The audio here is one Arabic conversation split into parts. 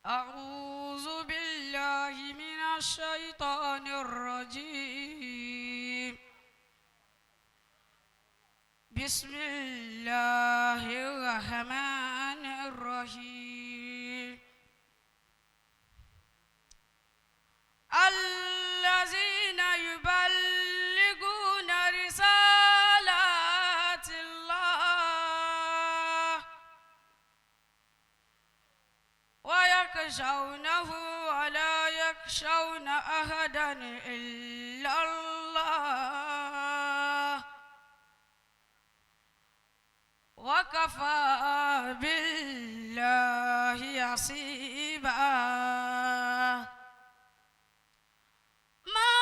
أعوذ بالله من الشيطان الرجيم. بسم الله الرحمن الرحيم. الذين يبلغون رسالات الله ويخشونه ولا يخشون أحدا إلا الله وكفى بالله حسيبا. ما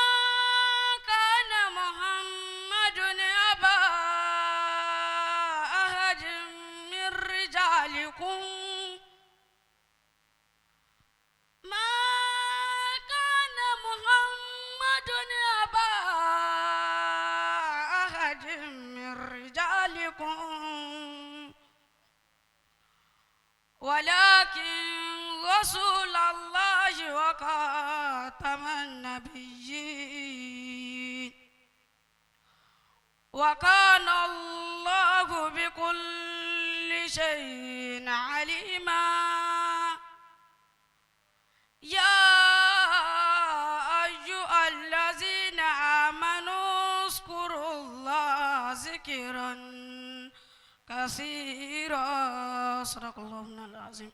كان محمد أبا أحد من رجالكم ولكن رسول الله وخاتم النبيين وكان الله بكل شيء عليما. يا أيها الذين آمنوا اذكروا الله ذكرا كثيرا. صدق الله العظيم.